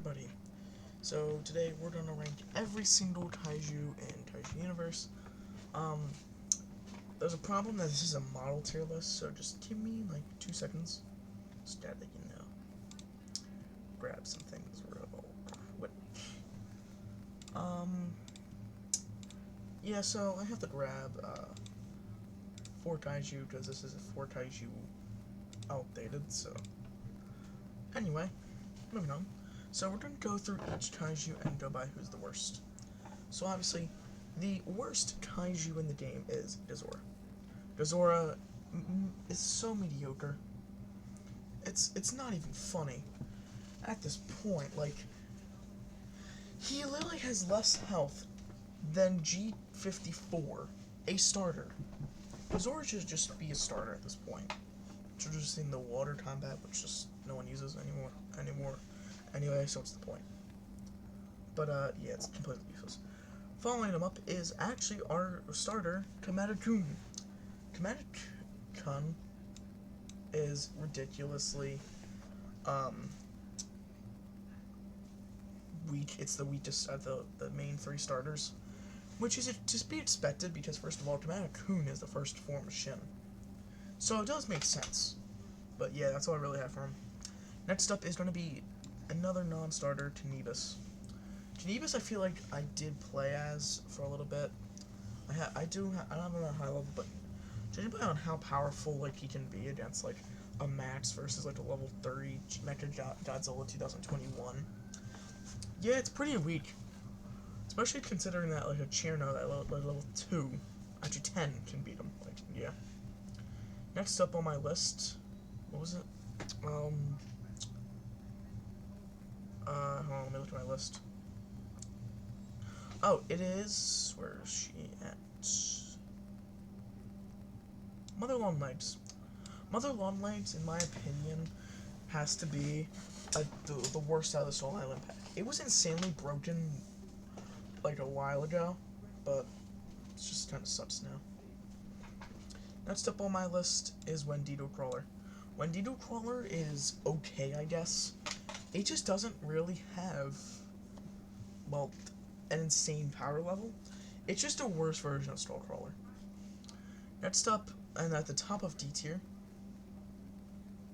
everybody. So today we're gonna rank every single kaiju in Kaiju Universe. Um, there's a problem that this is a model tier list, so just give me like 2 seconds. Just gotta, grab some things real quick. Yeah, so I have to grab 4 kaiju because this is a 4 kaiju outdated. So anyway, moving on. So we're gonna go through each kaiju and go by who's the worst. So obviously, the worst kaiju in the game is Gazora. Gazora is so mediocre. It's not even funny at this point. Like, he literally has less health than G54, a starter. Gazora should just be a starter at this point. Introducing the water combat, which just no one uses anymore. Anyway, so what's the point? But yeah, it's completely useless. Following him up is actually our starter, Kamada-kun. Kamada-kun is ridiculously weak. It's the weakest of the main 3 starters, which is to be expected because, first of all, Kamada-kun is the first form of Shin. So it does make sense. But yeah, that's all I really have for him. Next up is going to be another non-starter, Tenebris. Tenebris, I feel like I did play as for a little bit. I don't have him on a high level, but judging by on how powerful like he can be against like a Max versus like a level 30 Mecha Godzilla 2021, yeah, it's pretty weak. Especially considering that like a Cherno that level 2, actually 10 can beat him. Like, yeah. Next up on my list, what was it? Hold on, let me look at my list. Oh, it is, where is she at? Mother Longlegs. Mother Longlegs, in my opinion, has to be the worst out of the Soul Island pack. It was insanely broken like a while ago, but it just kind of sucks now. Next up on my list is Wendigo Crawler. Wendigo Crawler is okay, I guess. It just doesn't really have, well, an insane power level. It's just a worse version of Skullcrawler. Next up, and at the top of D tier,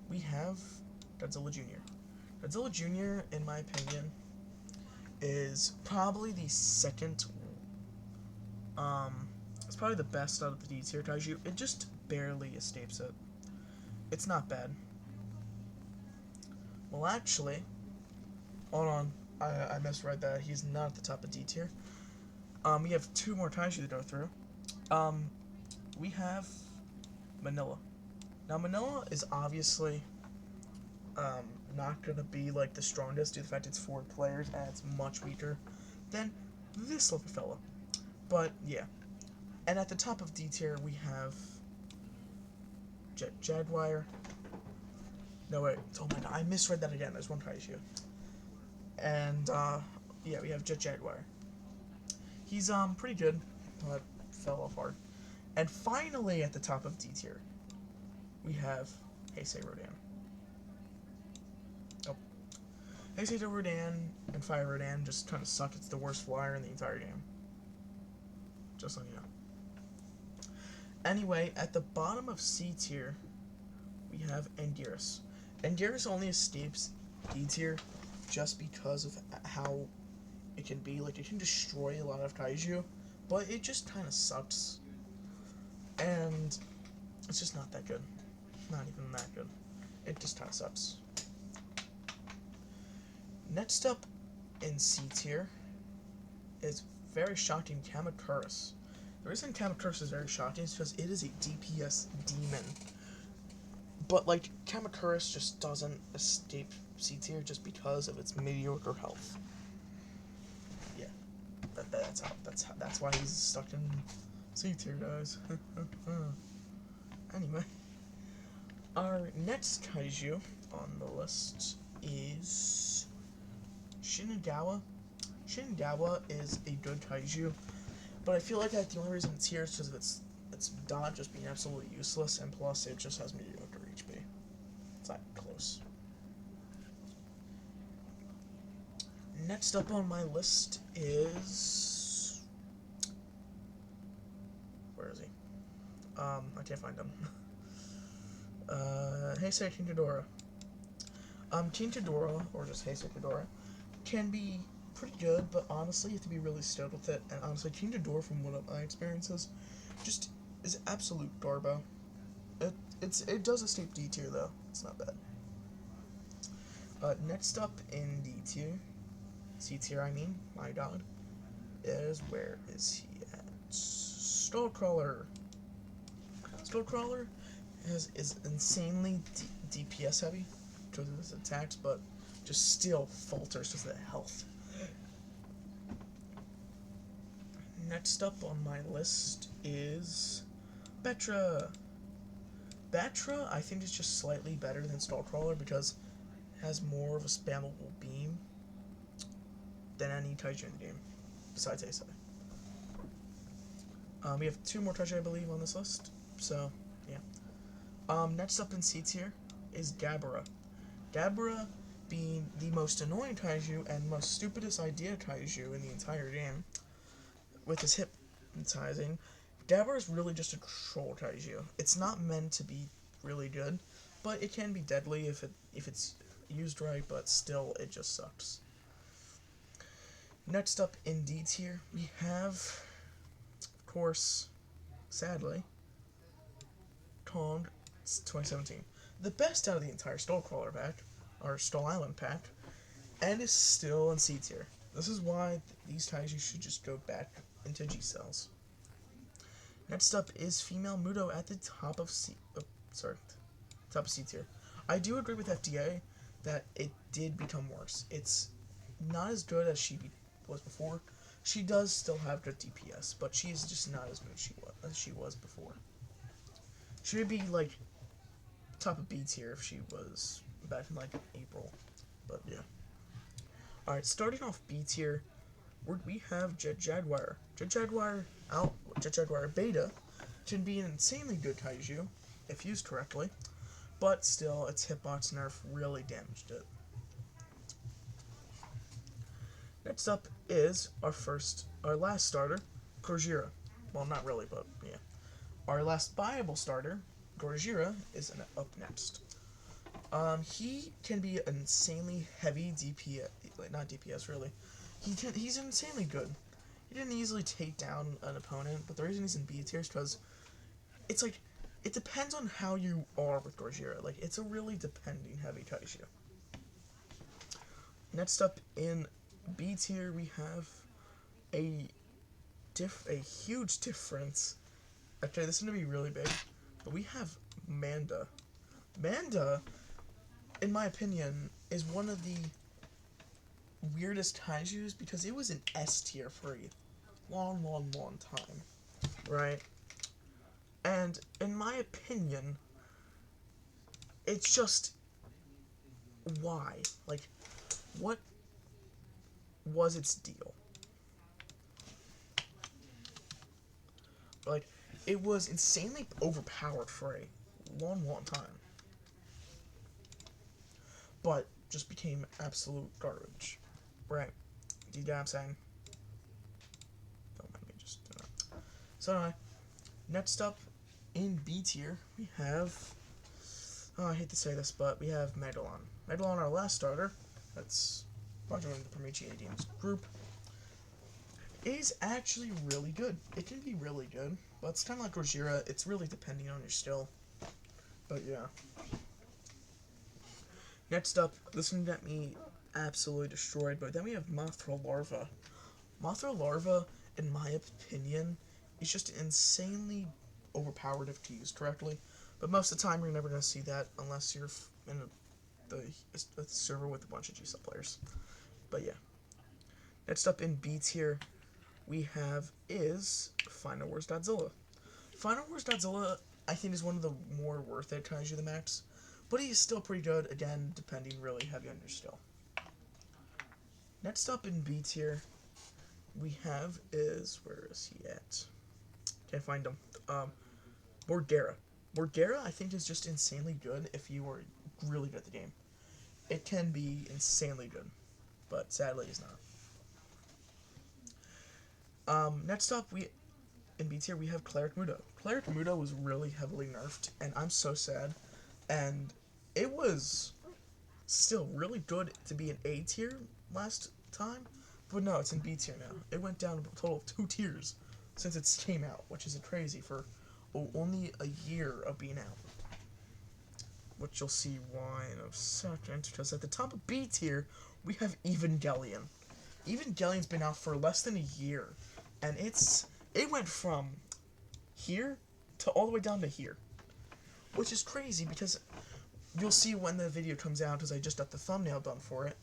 we have Godzilla Jr. Godzilla Jr., in my opinion, is probably the second, it's probably the best out of the D tier kaiju. It just barely escapes it. It's not bad. Well, actually, hold on, I misread that. He's not at the top of D tier. We have 2 more kaiju to go through. We have Manila. Now, Manila is obviously not going to be like the strongest due to the fact it's 4 players and it's much weaker than this little fella. But yeah. And at the top of D tier, we have Jet Jaguar. No, wait. Oh my god, I misread that again. There's one kaiju. And yeah, we have Jet Jaguar. He's pretty good, but fell off hard. And finally, at the top of D tier, we have Heisei Rodan. Oh. Heisei Rodan and Fire Rodan just kind of suck. It's the worst flyer in the entire game. Just letting you know. Anyway, at the bottom of C tier, we have Anguirus. Anguirus only escapes D tier just because of how it can be. Like, it can destroy a lot of kaiju, but it just kind of sucks. And it's just not that good. Not even that good. It just kind of sucks. Next up in C tier is very shocking Kamacuras. The reason Kamacuras is very shocking is because it is a DPS demon. But like, Kamacuras just doesn't escape C tier just because of its mediocre health. Yeah, that's why he's stuck in C tier, guys. Anyway, our next kaiju on the list is Shinagawa. Shinagawa is a good kaiju, but I feel like the only reason it's here is because of its dot just being absolutely useless, and plus it just has mediocre HP. It's not close. Next up on my list is... Where is he? I can't find him. Heisei Tintadora. Tintadora, or just Heisei Tintadora, can be pretty good, but honestly, you have to be really stoked with it. And honestly, Tintadora, from one of my experiences, just is absolute garbo. It does escape D tier though. It's not bad. Next up in D tier, C tier I mean, my god, is where is he at? Skullcrawler. Skullcrawler is insanely DPS heavy because of his attacks, but just still falters because of the health. Next up on my list is Betra. Betra, I think, is just slightly better than Skullcrawler because it has more of a spammable beam than any Taiju in the game, besides Heisei. We have 2 more Taiju, I believe, on this list, so, yeah. Next up in C tier is Gabara. Gabara being the most annoying Taiju and most stupidest idea Taiju in the entire game, with his hypnotizing. Gabara is really just a troll Taiju. It's not meant to be really good, but it can be deadly if it's used right, but still, it just sucks. Next up in D tier, we have, of course, sadly, Kong 2017. The best out of the entire Skullcrawler pack, or Skull Island pack, and is still in C tier. This is why these Taiju should just go back into G cells. Next up is Female Muto at the top of top of C tier. I do agree with FDA that it did become worse. It's not as good as she was before. She does still have good DPS, but she is just not as good as she was before. She would be like top of B tier if she was back in like April, but yeah. Alright, starting off B tier, we have Jet Jaguar. Jet Jaguar Beta can be an insanely good Taiju if used correctly, but still, its hitbox nerf really damaged it. Next up is our last starter, Gojira. Well, not really, but yeah. Our last viable starter, Gojira, is up next. He can be an insanely heavy DPS, not DPS really. He's insanely good. He didn't easily take down an opponent, but the reason he's in B tier is because it's like, it depends on how you are with Gojira. Like, it's a really depending heavy Taiju. Next up in B tier, we have a huge difference. Actually, this is going to be really big, but we have Manda. Manda, in my opinion, is one of the weirdest Taijus because it was an S tier for a long time, right? And in my opinion, it's just, why? Like, what was its deal? Like, it was insanely overpowered for a long time, but just became absolute garbage, right? Do you get what I'm saying? Don't mind me just doing that. So anyway, next up in B tier, we have, I hate to say this, but we have Megalon. Megalon, our last starter, that's joining the Primichi ADM's group, is actually really good. It can be really good, but it's kind of like Gojira, it's really depending on your skill. But yeah. Next up, this one got me absolutely destroyed, but then we have Mothra Larva. Mothra Larva, in my opinion, is just insanely overpowered if used correctly, but most of the time you're never going to see that unless you're in a server with a bunch of GSL players. But yeah. Next up in B tier, we have is Final Wars Godzilla. Final Wars Godzilla, I think, is one of the more worth it Taiju the max, but he is still pretty good, again, depending really heavy on your skill. Next up in B tier, we have is, where is he at? Can't find him. Borgera. Borgera, I think, is just insanely good if you are really good at the game. It can be insanely good, but sadly he's not. Next up, in B tier we have Cleric Muda. Cleric Muda was really heavily nerfed, and I'm so sad. And it was still really good to be an A tier last time, but no, it's in B tier now. It went down a total of 2 tiers since it came out, which is crazy for only a year of being out. Which you'll see why in a second, because at the top of B tier, we have Evangelion. Evangelion's been out for less than a year, and it went from here to all the way down to here, which is crazy because you'll see when the video comes out because I just got the thumbnail done for it.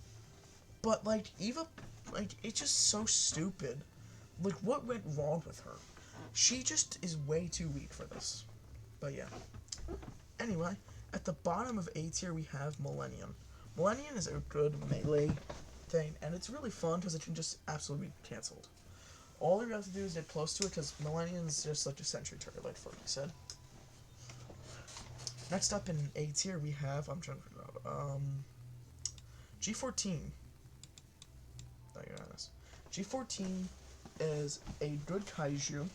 But like Eva, like it's just so stupid. Like what went wrong with her? She just is way too weak for this. But yeah. Anyway, at the bottom of A tier we have Millennium. Millennium is a good melee thing, and it's really fun because it can just absolutely be cancelled. All you have to do is get close to it because Millennium is just like a sentry turret, like Fergie said. Next up in A tier we have, I'm trying to figure out, G14. Oh, you're honest. G14 is a good kaiju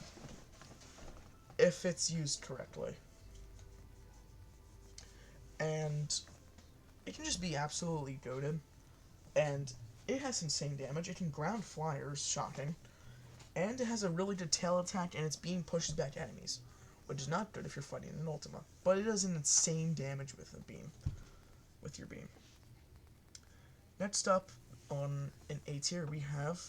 if it's used correctly. And it can just be absolutely goated. And it has insane damage. It can ground flyers, shocking. And it has a really good tail attack, and its beam pushes back enemies, which is not good if you're fighting an Ultima. But it does an insane damage with a beam, with your beam. Next up on an A tier we have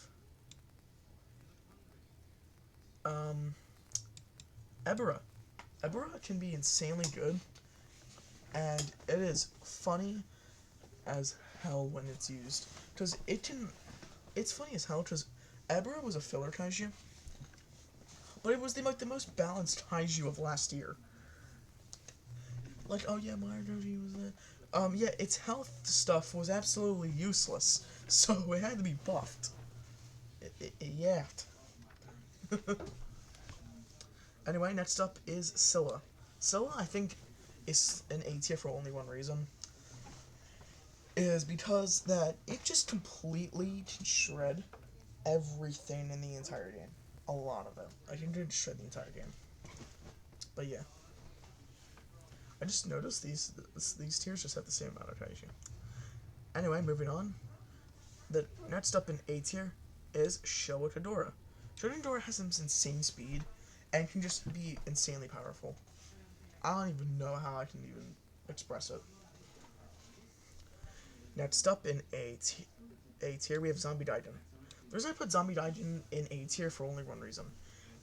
Ebera. Ebera can be insanely good, and it is funny as hell when it's used, because it's funny as hell because Ebera was a filler kaiju, but it was the most balanced kaiju of last year. Like, oh yeah, Mario Doji was there. Yeah, its health stuff was absolutely useless, so it had to be buffed. It yacked. Anyway, next up is Scylla. Scylla, I think, is an A tier for only one reason. Is because that it just completely can shred everything in the entire game. A lot of it. I can shred the entire game. But yeah. I just noticed these tiers just have the same amount of kaiju. Anyway, moving on. The next up in A tier is Showa Kadora. Showa Kadora has some insane speed and can just be insanely powerful. I don't even know how I can even express it. Next up in A tier we have Zombie Daijin. The reason I put Zombie Daijin in A tier for only one reason.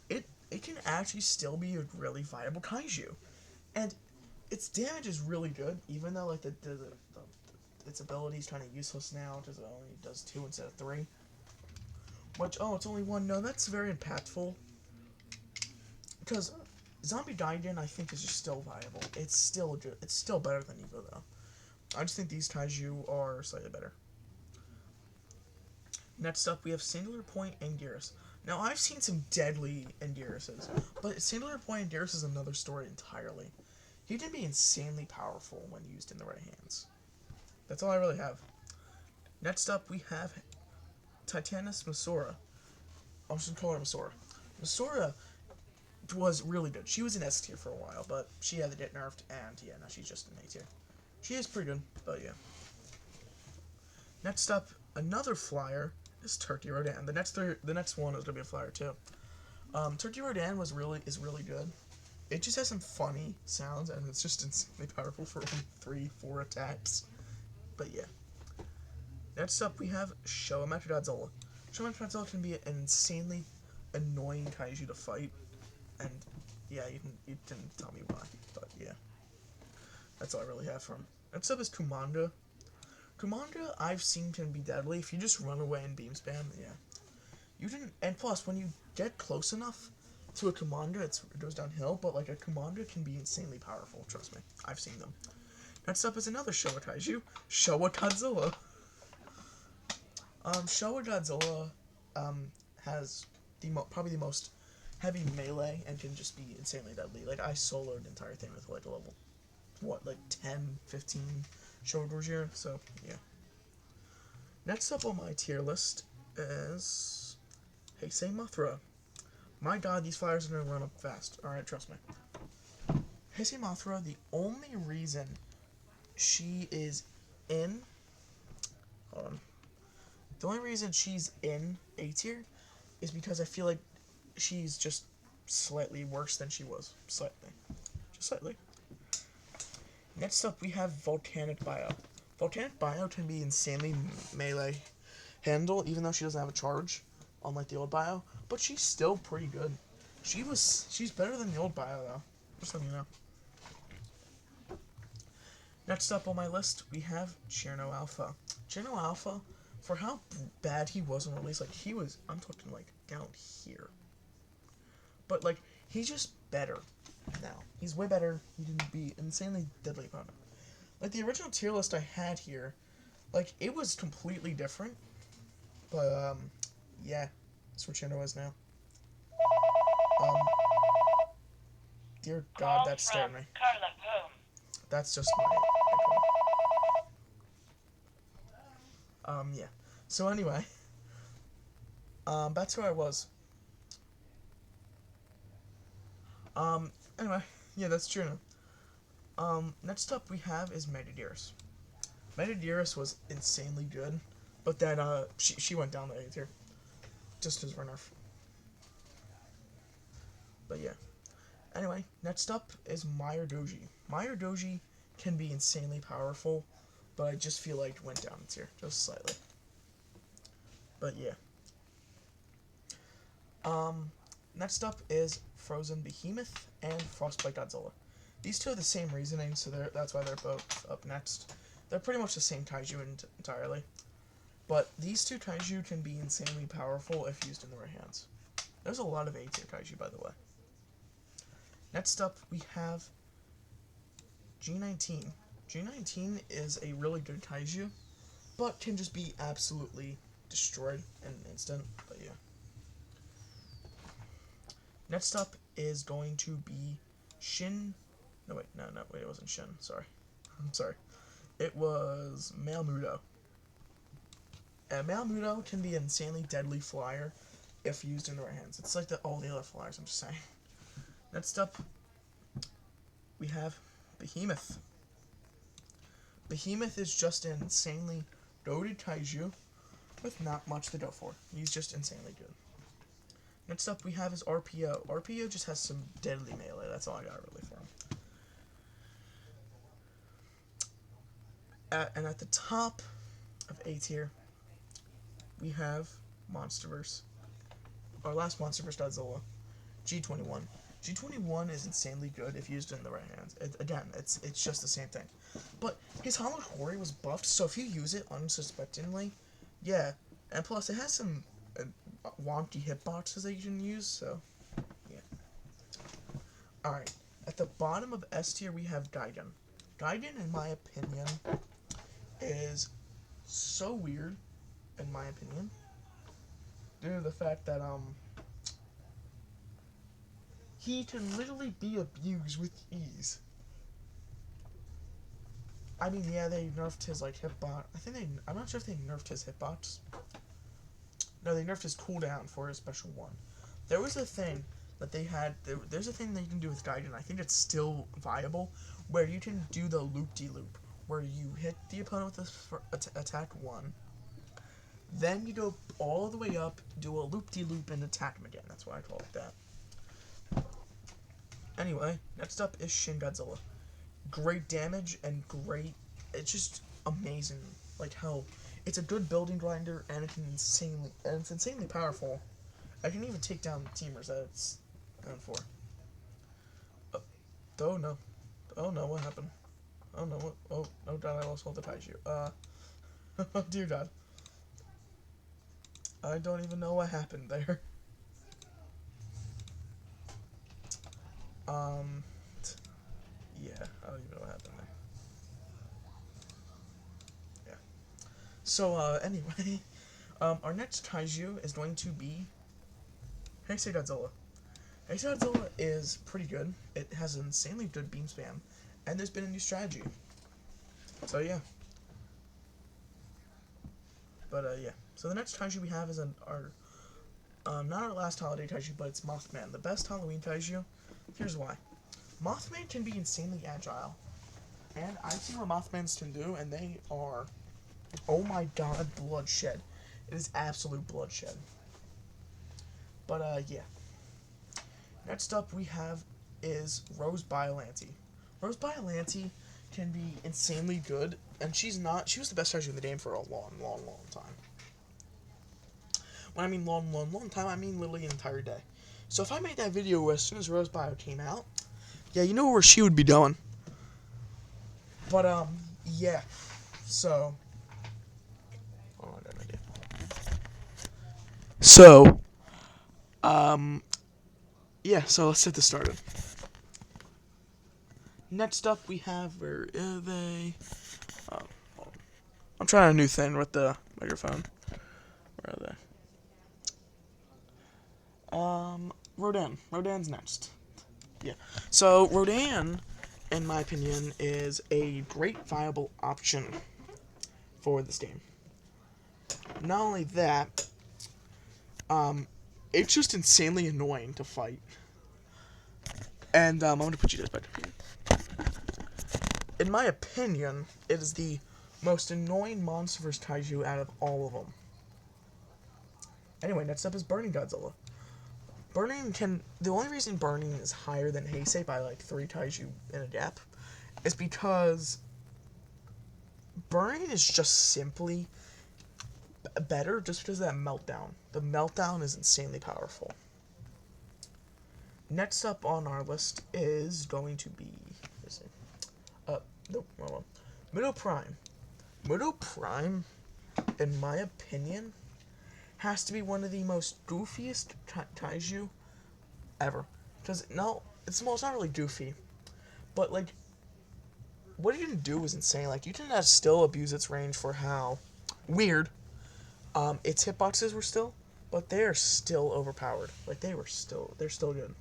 It can actually still be a really viable kaiju. And its damage is really good, even though like its ability is kind of useless now because it only does 2 instead of 3. Which, oh, it's only 1. No, that's very impactful. Because Zombie Daijin, I think, is just still viable. It's still good. It's still better than Evo, though. I just think these kaiju are slightly better. Next up, we have Singular Point Anguirus. Now, I've seen some deadly Anguiruses, but Singular Point Anguirus is another story entirely. He can be insanely powerful when used in the right hands. That's all I really have. Next up, we have Titanus Masora. I'm just going to call her Masora. Masora was really good. She was in S tier for a while, but she had to get nerfed, and yeah, now she's just in A tier. She is pretty good, but yeah. Next up, another flyer is Turkey Rodan. The next one is gonna be a flyer too. Turkey Rodan is really good. It just has some funny sounds, and it's just insanely powerful for only 3-4 attacks. But yeah. Next up, we have Showa Mechagodzilla. Showa Mechagodzilla can be an insanely annoying kaiju to fight, and yeah, you can tell me why, but yeah. That's all I really have for him. Next up is Kumanda. Kumanda, I've seen can be deadly if you just run away and beam spam. Yeah, you didn't. And plus, when you get close enough to a Kumanda, it goes downhill. But like a Kumanda can be insanely powerful. Trust me, I've seen them. Next up is another Showa kaiju, Showa Godzilla. Showa Godzilla has probably the most heavy melee and can just be insanely deadly. Like I soloed the entire thing with like a level, like 10, 15 Showa Gojira, so yeah. Next up on my tier list is Heisei Mothra. My god, these flyers are gonna run up fast. Alright, trust me. Heisei Mothra, the only reason she is in... Hold on. The only reason she's in A tier is because I feel like she's just slightly worse than she was. Slightly. Just slightly. Next up, we have Volcanic Bio. Volcanic Bio can be insanely melee handle, even though she doesn't have a charge, unlike the old Bio. But she's still pretty good. She's better than the old Bio, though. Just letting you know. Next up on my list, we have Cherno Alpha. Cherno Alpha, for how bad he was in release, like, he was, I'm talking, like, down here. But, like, he's just better now. He's way better. He can be insanely deadly opponent. Like, the original tier list I had here, like, it was completely different. But, yeah, that's what Cherno is now. Dear God, that scared me. That's just my... yeah. So anyway, that's who I was. Anyway, yeah, that's Cherno. Next up we have is Metadyrus. Metadyrus was insanely good, but then, she went down to A tier. Just as for nerf. But yeah. Anyway, next up is Meyer Doji. Meyer Doji can be insanely powerful, but I just feel like it went down a tier, just slightly. But yeah. Next up is Frozen Behemoth and Frostbite Godzilla. These two are the same reasoning, so that's why they're both up next. They're pretty much the same kaiju entirely. But these two kaiju can be insanely powerful if used in the right hands. There's a lot of A tier kaiju, by the way. Next up, we have G19. G19 is a really good kaiju, but can just be absolutely destroyed in an instant. But yeah. Next up is going to be Shin. No, wait, it wasn't Shin. Sorry. I'm sorry. It was Malmuto. Malmuto can be an insanely deadly flyer if used in the right hands. It's like all the other flyers, I'm just saying. Next up, we have Behemoth. Behemoth is just an insanely goated kaiju with not much to go for. He's just insanely good. Next up, we have is RPO. RPO just has some deadly melee. That's all I got really for him. And at the top of A tier, we have Monsterverse. Our last Monsterverse Godzilla, G21. G21 is insanely good if used in the right hands. It's just the same thing. But his Hollow Hori was buffed, so if you use it unsuspectingly, yeah. And plus, it has some wonky hitboxes that you can use, so yeah. Alright, at the bottom of S tier, we have Gaiden. Gaiden, in my opinion, is so weird, in my opinion, due to the fact that, he can literally be abused with ease. I mean, yeah, they nerfed his, like, hitbox. I'm not sure if they nerfed his hitbox. No, they nerfed his cooldown for his special one. There was a thing that they had, there's a thing that you can do with Gaiden, I think it's still viable, where you can do the loop-de-loop, where you hit the opponent with attack 1, then you go all the way up, do a loop-de-loop, and attack him again. That's why I call it that. Anyway, next up is Shin Godzilla. Great damage and great, it's just amazing, like how it's a good building grinder and it's insanely powerful. I can even take down the teamers that it's going for. Oh no, what happened? Oh no, oh god, I lost all the kaiju. Oh dear god. I don't even know what happened there. Yeah, I don't even know what happened there. Yeah. So, anyway, our next kaiju is going to be Heisei Godzilla. Heisei Godzilla is pretty good. It has an insanely good beam spam, and there's been a new strategy. So, yeah. But yeah. So the next Taiju we have is our not our last holiday Taiju, but it's Mothman, the best Halloween Taiju. Here's why. Mothman can be insanely agile, and I've seen what Mothmans can do, and they are, oh my god, bloodshed. It is absolute bloodshed. But yeah. Next up we have is Rose Biollante. Rose Biollante can be insanely good, and she was the best Taiju in the game for a long time. When I mean long time, I mean literally an entire day. So if I made that video as soon as Rose Bio came out, yeah, you know where she would be going. But, yeah. So, oh, I got an idea. So, yeah, so let's get this started. Next up, we have, where are they? I'm trying a new thing with the microphone. Where are they? Rodan. Rodan's next. Yeah. So, Rodan, in my opinion, is a great viable option for this game. Not only that, it's just insanely annoying to fight. And, I'm gonna put you guys back up here. In my opinion, it is the most annoying MonsterVerse Taiju out of all of them. Anyway, next up is Burning Godzilla. The only reason Burning is higher than Heisei by like 3 Taiju in a gap is because Burning is just simply better just because of that Meltdown. The Meltdown is insanely powerful. Next up on our list is going to be, nope, wrong one. Muto Prime. Muto Prime, in my opinion, has to be one of the most goofiest Taiju ever. Because, no, it's not really goofy, but, like, what it can do is insane. Like, you can still abuse its range for how weird its hitboxes were still, but they are still overpowered. Like, they're still good.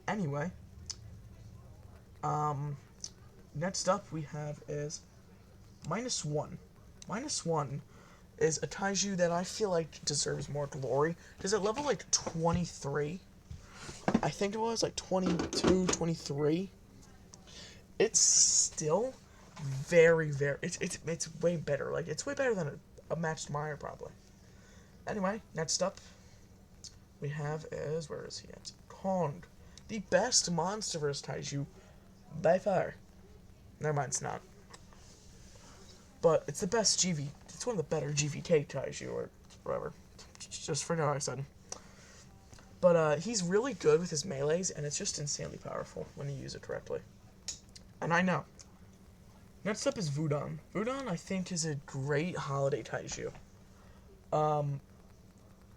Anyway, next up we have is -1. -1 is a Taiju that I feel like deserves more glory. Because at level, like, 23, I think it was, like, 22, 23, it's still very, it's way better. Like, it's way better than a matched Meyer, probably. Anyway, next up we have is, where is he at? Kong. The best MonsterVerse Taiju by far. Never mind, it's not. But it's the best GV. It's one of the better GVK Taiju, or whatever. Just forget what I said. But he's really good with his melees, and it's just insanely powerful when you use it correctly. And I know. Next up is Vudon. Vudon, I think, is a great holiday Taiju.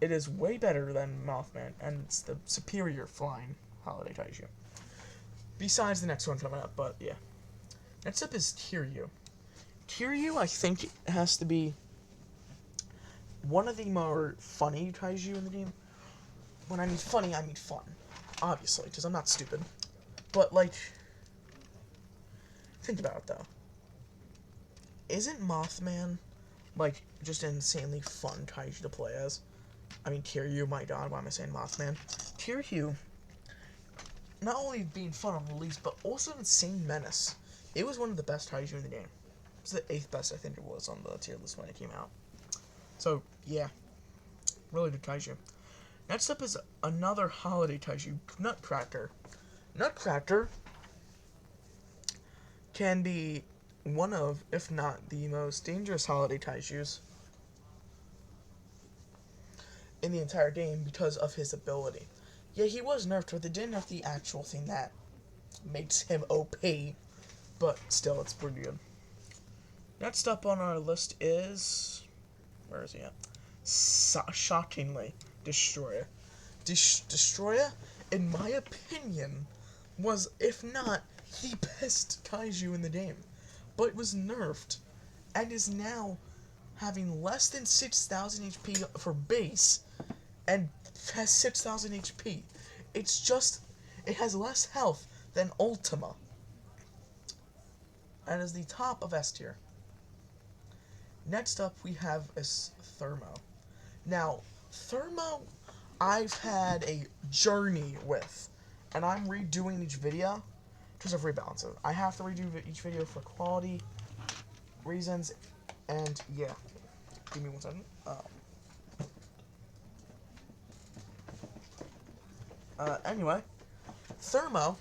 It is way better than Mothman, and it's the superior flying holiday Taiju. Besides the next one coming up, but yeah. Next up is Kiryu. Kiryu, I think, has to be one of the more funny Taiju in the game. When I mean funny, I mean fun. Obviously, because I'm not stupid. But, like, think about it, though. Isn't Mothman, like, just an insanely fun Taiju to play as? I mean, Kiryu, my god, why am I saying Mothman? Kiryu, not only being fun on release, but also an insane menace. It was one of the best Taiju in the game. It was the 8th best, I think it was, on the tier list when it came out. So, yeah. Really good Taiju. Next up is another holiday Taiju, Nutcracker. Nutcracker can be one of, if not the most dangerous holiday Taijus in the entire game because of his ability. Yeah, he was nerfed, but they didn't nerf the actual thing that makes him OP, but still, it's pretty good. Next up on our list is, where is he at? Shockingly, Destroyer. Destroyer, in my opinion, was, if not, the best Taiju in the game, but was nerfed, and is now having less than 6,000 HP for base, and has 6,000 HP. It's just, it has less health than Ultima, and is the top of S tier. Next up, we have is Thermo. Now, Thermo, I've had a journey with, and I'm redoing each video because of rebalances. I have to redo each video for quality reasons, and yeah. Give me 1 second. Anyway, Thermo,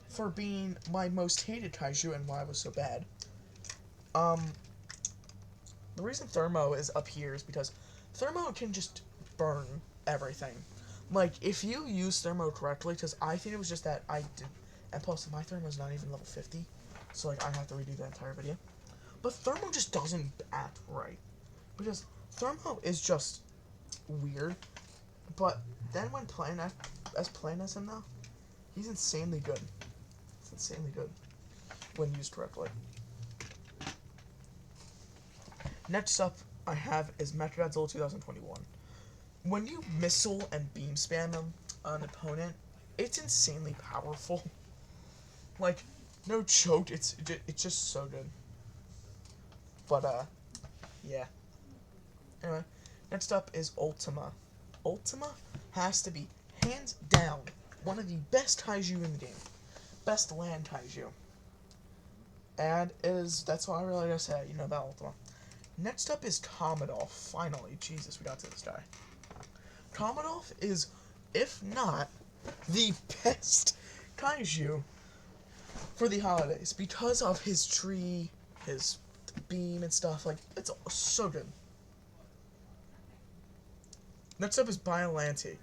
for being my most hated kaiju and why I was so bad. The reason Thermo is up here is because Thermo can just burn everything. Like, if you use Thermo correctly, because I think it was just that I did, and plus my Thermo is not even level 50, so like I have to redo the entire video. But Thermo just doesn't act right, because Thermo is just weird. But then when playing as him now, he's insanely good. It's insanely good when used correctly. Next up I have is Mechagodzilla 2021. When you missile and beam spam him on an opponent, it's insanely powerful. Like, no joke, it's just so good. But yeah. Anyway, next up is Ultima. Ultima has to be, hands down, one of the best kaiju in the game. Best land kaiju. And that's all I really gotta say, about Ultima. Next up is Commodore. Finally, Jesus, we got to this guy. Commodore is, if not, the best kaiju for the holidays because of his tree, his beam and stuff. Like, it's so good. Next up is Biollante.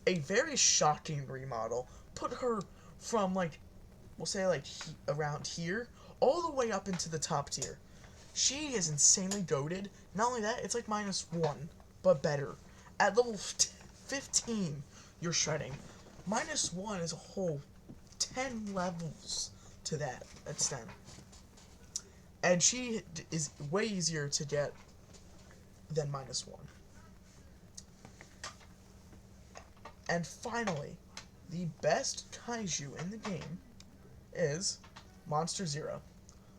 A very shocking remodel. Put her from, like, we'll say, like, around here, all the way up into the top tier. She is insanely goated. Not only that, it's like -1, but better. At level 15, you're shredding. -1 is a whole 10 levels to that extent. And she is way easier to get than -1. And finally, the best kaiju in the game is Monster Zero.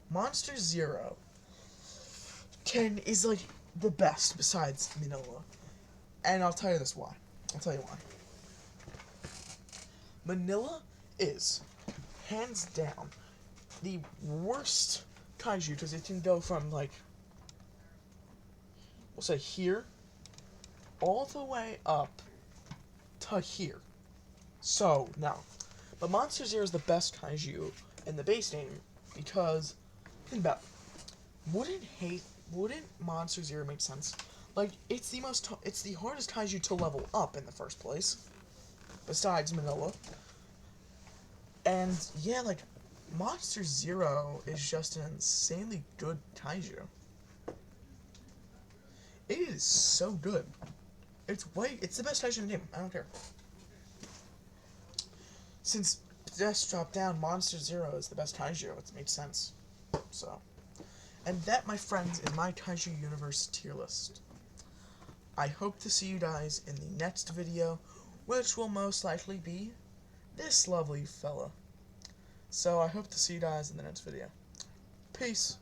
Monster Zero is like the best besides Manila. And I'll tell you why. Manila is, hands down, the worst kaiju because it can go from, like, we'll say here, all the way up to here. So, no. But Monster Zero is the best kaiju in the base game because, think about it. Wouldn't Monster Zero make sense? Like, it's the hardest kaiju to level up in the first place, besides Manila. And yeah, like, Monster Zero is just an insanely good kaiju. It is so good. It's the best kaiju in the game. I don't care. Since Death dropped down, Monster Zero is the best kaiju. It makes sense. So. And that, my friends, is my Kaiju Universe tier list. I hope to see you guys in the next video, which will most likely be this lovely fella. So I hope to see you guys in the next video. Peace.